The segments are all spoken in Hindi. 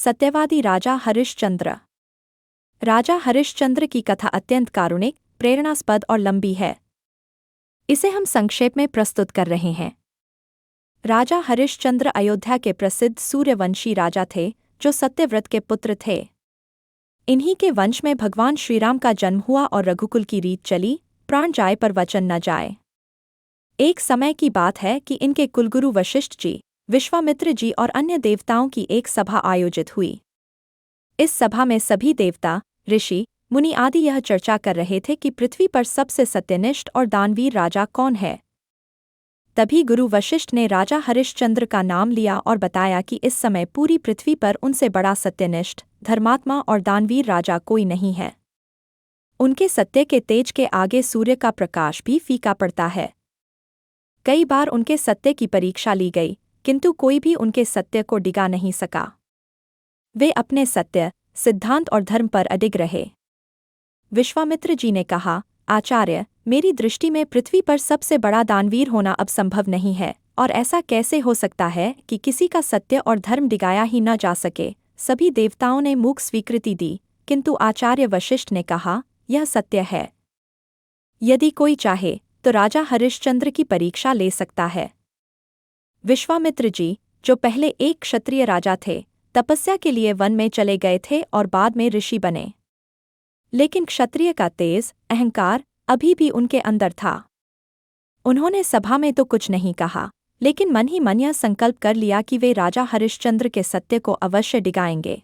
सत्यवादी राजा हरिश्चंद्र। राजा हरिश्चंद्र की कथा अत्यंत कारुणिक, प्रेरणास्पद और लंबी है। इसे हम संक्षेप में प्रस्तुत कर रहे हैं। राजा हरिश्चंद्र अयोध्या के प्रसिद्ध सूर्यवंशी राजा थे, जो सत्यव्रत के पुत्र थे। इन्हीं के वंश में भगवान श्रीराम का जन्म हुआ और रघुकुल की रीत चली, प्राण जाए पर वचन न जाए। एक समय की बात है कि इनके कुलगुरु वशिष्ठ जी, विश्वामित्र जी और अन्य देवताओं की एक सभा आयोजित हुई। इस सभा में सभी देवता, ऋषि, मुनि आदि यह चर्चा कर रहे थे कि पृथ्वी पर सबसे सत्यनिष्ठ और दानवीर राजा कौन है। तभी गुरु वशिष्ठ ने राजा हरिश्चंद्र का नाम लिया और बताया कि इस समय पूरी पृथ्वी पर उनसे बड़ा सत्यनिष्ठ, धर्मात्मा और दानवीर राजा कोई नहीं है। उनके सत्य के तेज के आगे सूर्य का प्रकाश भी फीका पड़ता है। कई बार उनके सत्य की परीक्षा ली गई, किंतु कोई भी उनके सत्य को डिगा नहीं सका। वे अपने सत्य, सिद्धांत और धर्म पर अडिग रहे। विश्वामित्र जी ने कहा, आचार्य, मेरी दृष्टि में पृथ्वी पर सबसे बड़ा दानवीर होना अब संभव नहीं है, और ऐसा कैसे हो सकता है कि किसी का सत्य और धर्म डिगाया ही न जा सके। सभी देवताओं ने मूक स्वीकृति दी, किंतु आचार्य वशिष्ठ ने कहा, यह सत्य है। यदि कोई चाहे तो राजा हरिश्चंद्र की परीक्षा ले सकता है। विश्वामित्र जी, जो पहले एक क्षत्रिय राजा थे, तपस्या के लिए वन में चले गए थे और बाद में ऋषि बने। लेकिन क्षत्रिय का तेज, अहंकार अभी भी उनके अंदर था। उन्होंने सभा में तो कुछ नहीं कहा, लेकिन मन ही मन यह संकल्प कर लिया कि वे राजा हरिश्चंद्र के सत्य को अवश्य डिगाएंगे।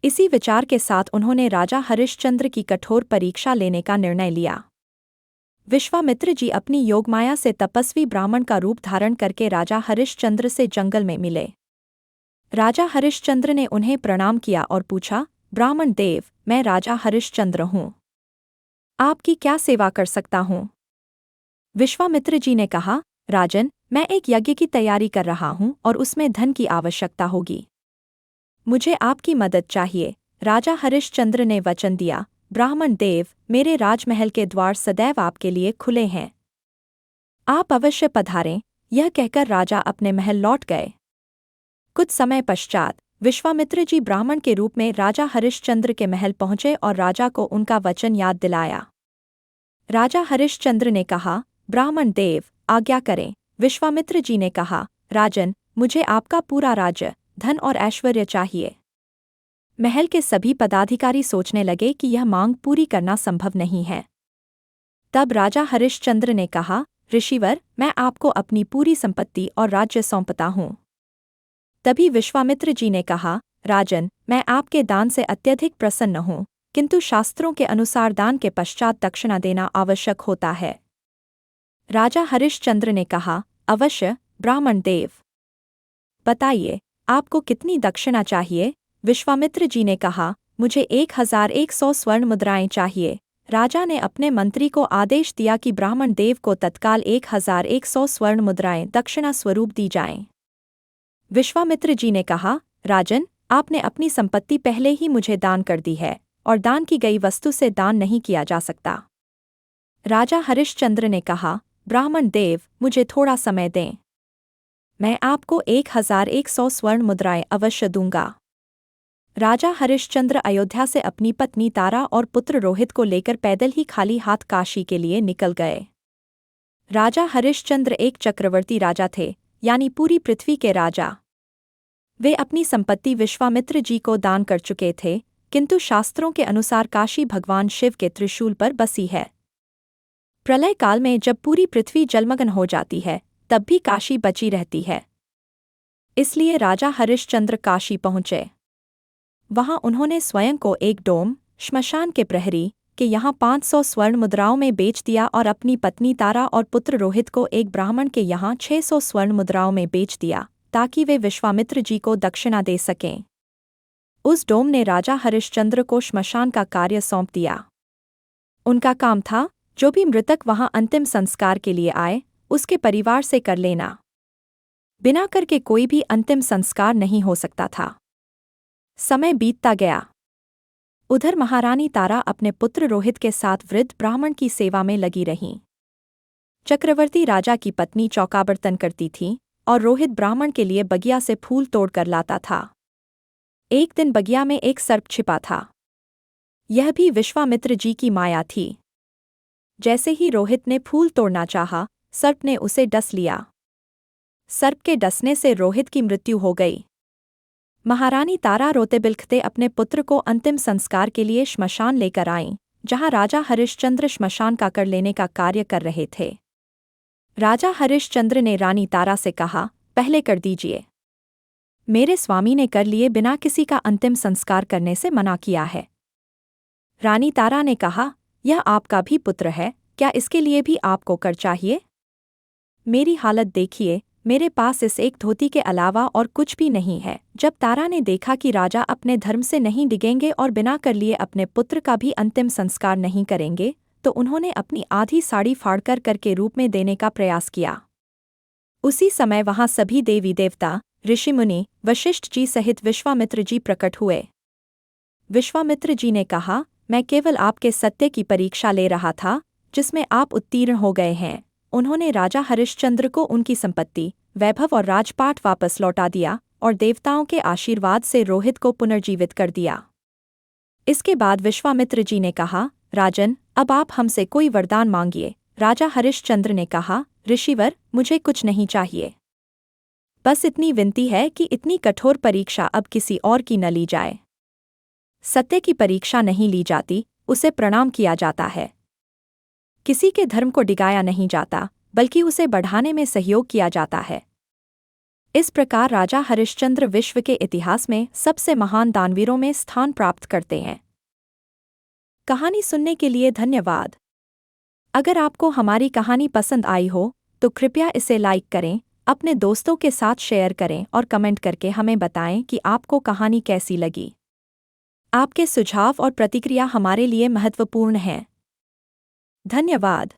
इसी विचार के साथ उन्होंने राजा हरिश्चंद्र की कठोर परीक्षा लेने का निर्णय लिया। विश्वामित्र जी अपनी योगमाया से तपस्वी ब्राह्मण का रूप धारण करके राजा हरिश्चंद्र से जंगल में मिले। राजा हरिश्चंद्र ने उन्हें प्रणाम किया और पूछा, ब्राह्मण देव, मैं राजा हरिश्चंद्र हूँ। आपकी क्या सेवा कर सकता हूँ? विश्वामित्र जी ने कहा, राजन, मैं एक यज्ञ की तैयारी कर रहा हूँ और उसमें धन की आवश्यकता होगी। मुझे आपकी मदद चाहिए। राजा हरिश्चंद्र ने वचन दिया, ब्राह्मण देव, मेरे राजमहल के द्वार सदैव आपके लिए खुले हैं। आप अवश्य पधारें। यह कहकर राजा अपने महल लौट गए। कुछ समय पश्चात विश्वामित्र जी ब्राह्मण के रूप में राजा हरिश्चंद्र के महल पहुंचे और राजा को उनका वचन याद दिलाया। राजा हरिश्चंद्र ने कहा, ब्राह्मण देव, आज्ञा करें। विश्वामित्र जी ने कहा, राजन, मुझे आपका पूरा राज्य, धन और ऐश्वर्य चाहिए। महल के सभी पदाधिकारी सोचने लगे कि यह मांग पूरी करना संभव नहीं है। तब राजा हरिश्चंद्र ने कहा, ऋषिवर, मैं आपको अपनी पूरी संपत्ति और राज्य सौंपता हूँ। तभी विश्वामित्र जी ने कहा, राजन, मैं आपके दान से अत्यधिक प्रसन्न हूँ, किंतु शास्त्रों के अनुसार दान के पश्चात दक्षिणा देना आवश्यक होता है। राजा हरिश्चंद्र ने कहा, अवश्य, ब्राह्मण देव। बताइए, आपको कितनी दक्षिणा चाहिए? विश्वामित्र जी ने कहा, मुझे 1100 स्वर्ण मुद्राएं चाहिए। राजा ने अपने मंत्री को आदेश दिया कि ब्राह्मण देव को तत्काल 1100 स्वर्ण मुद्राएं दक्षिणा स्वरूप दी जाएं। विश्वामित्र जी ने कहा, राजन, आपने अपनी संपत्ति पहले ही मुझे दान कर दी है, और दान की गई वस्तु से दान नहीं किया जा सकता। राजा हरिश्चंद्र ने कहा, ब्राह्मण देव, मुझे थोड़ा समय दें। मैं आपको 1100 स्वर्ण मुद्राएं अवश्य दूंगा। राजा हरिश्चंद्र अयोध्या से अपनी पत्नी तारा और पुत्र रोहित को लेकर पैदल ही खाली हाथ काशी के लिए निकल गए। राजा हरिश्चंद्र एक चक्रवर्ती राजा थे, यानी पूरी पृथ्वी के राजा। वे अपनी संपत्ति विश्वामित्र जी को दान कर चुके थे, किंतु शास्त्रों के अनुसार काशी भगवान शिव के त्रिशूल पर बसी है। प्रलय काल में जब पूरी पृथ्वी जलमग्न हो जाती है, तब भी काशी बची रहती है। इसलिए राजा हरिश्चंद्र काशी पहुंचे। वहां उन्होंने स्वयं को एक डोम, श्मशान के प्रहरी, के यहाँ 500 स्वर्ण मुद्राओं में बेच दिया और अपनी पत्नी तारा और पुत्र रोहित को एक ब्राह्मण के यहाँ 600 स्वर्ण मुद्राओं में बेच दिया, ताकि वे विश्वामित्र जी को दक्षिणा दे सकें। उस डोम ने राजा हरिश्चंद्र को श्मशान का कार्य सौंप दिया। उनका काम था, जो भी मृतक वहां अंतिम संस्कार के लिए आए, उसके परिवार से कर लेना। बिना कर के कोई भी अंतिम संस्कार नहीं हो सकता था। समय बीतता गया। उधर महारानी तारा अपने पुत्र रोहित के साथ वृद्ध ब्राह्मण की सेवा में लगी रहीं। चक्रवर्ती राजा की पत्नी चौका बर्तन करती थी और रोहित ब्राह्मण के लिए बगिया से फूल तोड़कर लाता था। एक दिन बगिया में एक सर्प छिपा था। यह भी विश्वामित्र जी की माया थी। जैसे ही रोहित ने फूल तोड़ना चाहा, सर्प ने उसे डस लिया। सर्प के डसने से रोहित की मृत्यु हो गई। महारानी तारा रोते बिलखते अपने पुत्र को अंतिम संस्कार के लिए श्मशान लेकर आईं, जहां राजा हरिश्चंद्र श्मशान का कर लेने का कार्य कर रहे थे। राजा हरिश्चंद्र ने रानी तारा से कहा, पहले कर दीजिए। मेरे स्वामी ने कर लिए बिना किसी का अंतिम संस्कार करने से मना किया है। रानी तारा ने कहा, यह आपका भी पुत्र है, क्या इसके लिए भी आपको कर चाहिए? मेरी हालत देखिए, मेरे पास इस एक धोती के अलावा और कुछ भी नहीं है। जब तारा ने देखा कि राजा अपने धर्म से नहीं डिगेंगे और बिना कर लिए अपने पुत्र का भी अंतिम संस्कार नहीं करेंगे, तो उन्होंने अपनी आधी साड़ी फाड़कर कर के रूप में देने का प्रयास किया। उसी समय वहां सभी देवी देवता, ऋषि मुनि, वशिष्ठ जी सहित विश्वामित्र जी प्रकट हुए। विश्वामित्र जी ने कहा, मैं केवल आपके सत्य की परीक्षा ले रहा था, जिसमें आप उत्तीर्ण हो गए हैं। उन्होंने राजा हरिश्चंद्र को उनकी संपत्ति, वैभव और राजपाट वापस लौटा दिया और देवताओं के आशीर्वाद से रोहित को पुनर्जीवित कर दिया। इसके बाद विश्वामित्र जी ने कहा, राजन, अब आप हमसे कोई वरदान मांगिए। राजा हरिश्चंद्र ने कहा, ऋषिवर, मुझे कुछ नहीं चाहिए। बस इतनी विनती है कि इतनी कठोर परीक्षा अब किसी और की न ली जाए। सत्य की परीक्षा नहीं ली जाती, उसे प्रणाम किया जाता है। किसी के धर्म को डिगाया नहीं जाता, बल्कि उसे बढ़ाने में सहयोग किया जाता है। इस प्रकार राजा हरिश्चंद्र विश्व के इतिहास में सबसे महान दानवीरों में स्थान प्राप्त करते हैं। कहानी सुनने के लिए धन्यवाद। अगर आपको हमारी कहानी पसंद आई हो, तो कृपया इसे लाइक करें, अपने दोस्तों के साथ शेयर करें और कमेंट करके हमें बताएं कि आपको कहानी कैसी लगी। आपके सुझाव और प्रतिक्रिया हमारे लिए महत्वपूर्ण हैं। धन्यवाद।